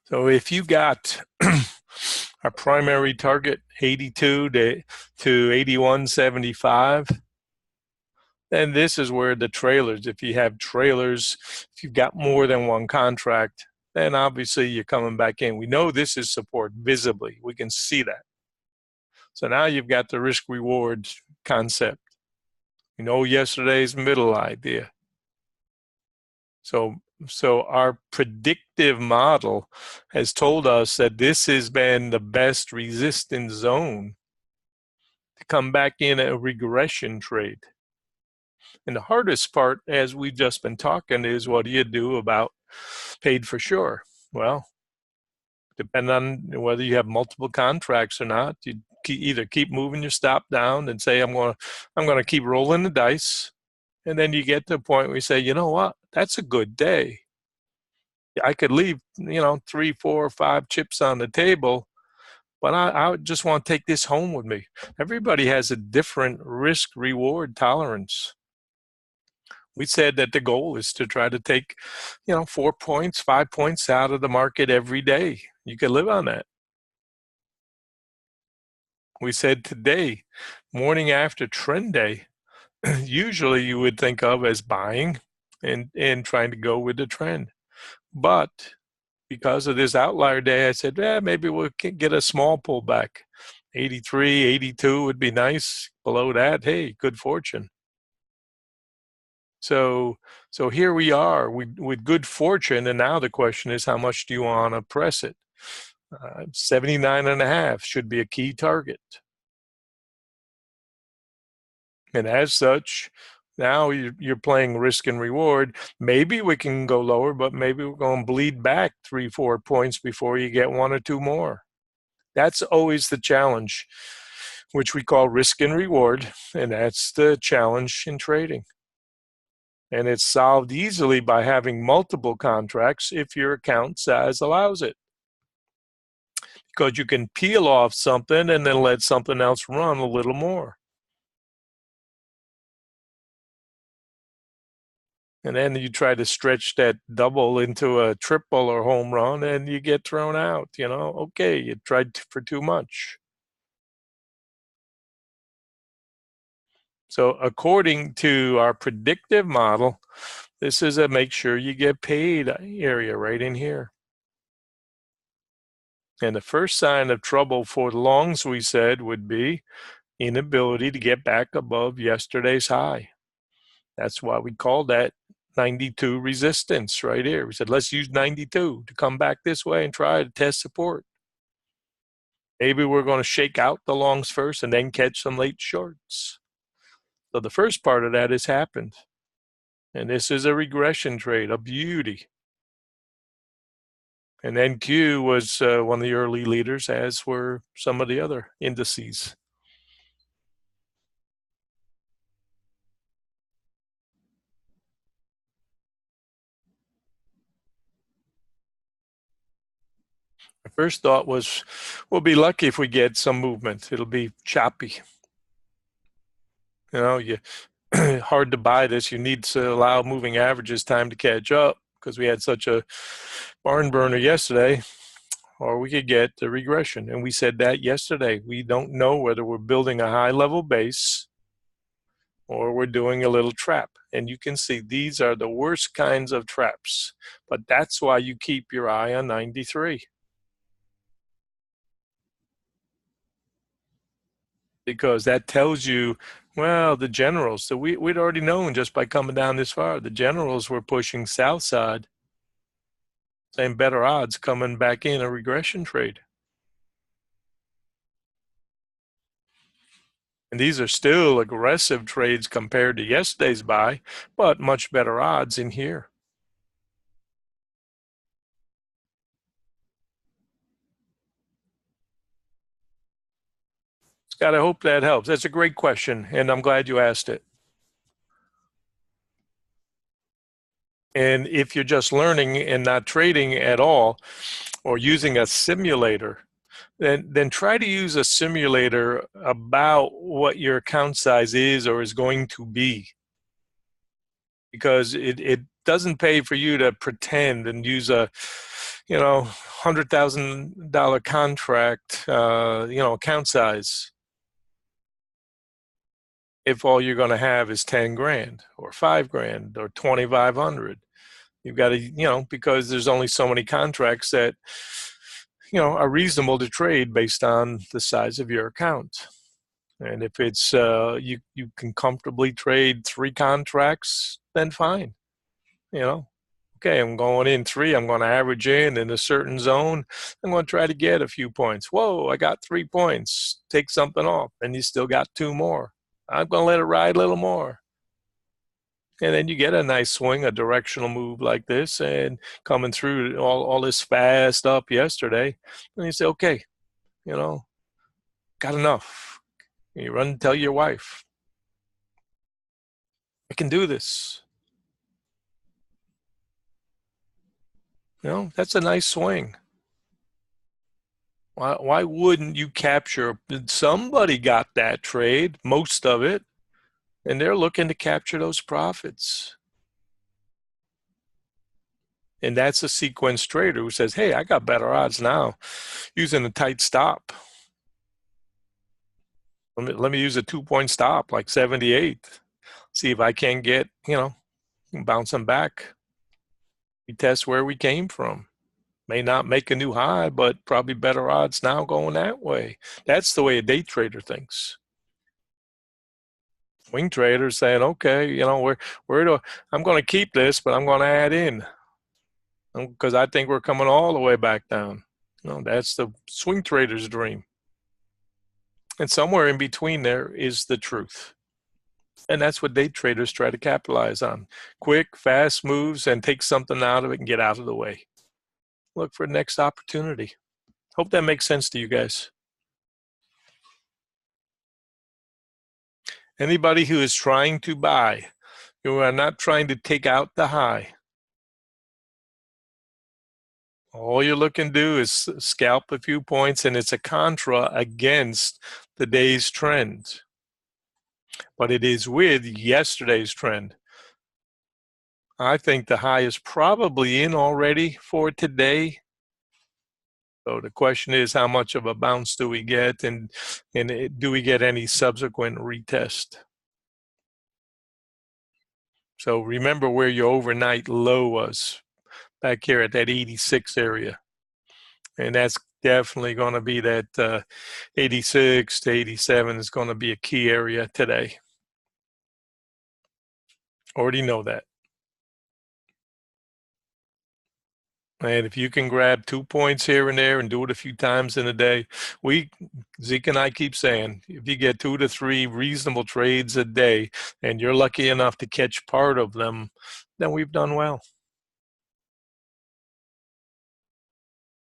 So if you got our primary target 82 to 81.75, then this is where the trailers, if you have trailers, if you've got more than one contract, then obviously you're coming back in. We know this is support visibly. We can see that. So now you've got the risk reward concept. You know yesterday's middle idea. So our predictive model has told us that this has been the best resistance zone to come back in a regression trade. And the hardest part, as we've just been talking, is what do you do about paid for sure? Well, depending on whether you have multiple contracts or not, you either keep moving your stop down and say, I'm going to keep rolling the dice. And then you get to a point where you say, you know what, that's a good day. I could leave, 3, 4, 5 chips on the table, but I just want to take this home with me. Everybody has a different risk reward tolerance. We said that the goal is to try to take, 4 points, 5 points out of the market every day. You can live on that. We said today, morning after trend day, usually you would think of as buying and trying to go with the trend. But because of this outlier day, I said, maybe we'll get a small pullback. 83, 82 would be nice. Below that, hey, good fortune. So here we are with good fortune, and now the question is, how much do you want to press it? 79.5 should be a key target. And as such, now you're playing risk and reward. Maybe we can go lower, but maybe we're going to bleed back 3, 4 points before you get 1 or 2 more. That's always the challenge, which we call risk and reward, and that's the challenge in trading. And it's solved easily by having multiple contracts if your account size allows it. Because you can peel off something and then let something else run a little more. And then you try to stretch that double into a triple or home run and you get thrown out, Okay, you tried for too much. So according to our predictive model, this is a make sure you get paid area right in here. And the first sign of trouble for the longs, we said, would be inability to get back above yesterday's high. That's why we called that 92 resistance right here. We said, let's use 92 to come back this way and try to test support. Maybe we're going to shake out the longs first and then catch some late shorts. So the first part of that has happened. And this is a regression trade, a beauty. And NQ was one of the early leaders, as were some of the other indices. My first thought was, we'll be lucky if we get some movement. It'll be choppy. Hard to buy this. You need to allow moving averages time to catch up because we had such a barn burner yesterday, or we could get the regression. And we said that yesterday. We don't know whether we're building a high level base or we're doing a little trap. And you can see these are the worst kinds of traps, but that's why you keep your eye on 93. Because that tells you, well, the generals, so we'd already known just by coming down this far, the generals were pushing south side, saying better odds coming back in a regression trade. And these are still aggressive trades compared to yesterday's buy, but much better odds in here. Scott, I hope that helps. That's a great question, and I'm glad you asked it. And if you're just learning and not trading at all, or using a simulator, then try to use a simulator about what your account size is or is going to be. Because it doesn't pay for you to pretend and use a, $100,000 contract, account size, if all you're going to have is 10 grand or 5 grand or 2,500. You've got to, because there's only so many contracts that, are reasonable to trade based on the size of your account. And if it's, you can comfortably trade 3 contracts, then fine. Okay, I'm going in 3, I'm going to average in a certain zone. I'm going to try to get a few points. Whoa, I got 3 points. Take something off, and you still got 2 more. I'm going to let it ride a little more. And then you get a nice swing, a directional move like this, and coming through all this fast up yesterday. And you say, okay, got enough. And you run and tell your wife, I can do this. That's a nice swing. Why wouldn't you capture? Somebody got that trade, most of it, and they're looking to capture those profits. And that's a sequence trader who says, hey, I got better odds now using a tight stop. Let me use a 2-point stop, like 78. See if I can get, bouncing back. We test where we came from. May not make a new high, but probably better odds now going that way. That's the way a day trader thinks. Swing traders saying, okay, I'm going to keep this, but I'm going to add in because I think we're coming all the way back down. That's the swing trader's dream. And somewhere in between there is the truth. And that's what day traders try to capitalize on. Quick, fast moves and take something out of it and get out of the way. Look for the next opportunity. Hope that makes sense to you guys. Anybody who is trying to buy, you are not trying to take out the high. All you're looking to do is scalp a few points, and it's a contra against the day's trend. But it is with yesterday's trend. I think the high is probably in already for today. So the question is, how much of a bounce do we get, and do we get any subsequent retest? So remember where your overnight low was, back here at that 86 area. And that's definitely going to be that 86 to 87 is going to be a key area today. Already know that. And if you can grab 2 points here and there and do it a few times in a day, Zeke and I keep saying, if you get 2 to 3 reasonable trades a day and you're lucky enough to catch part of them, then we've done well.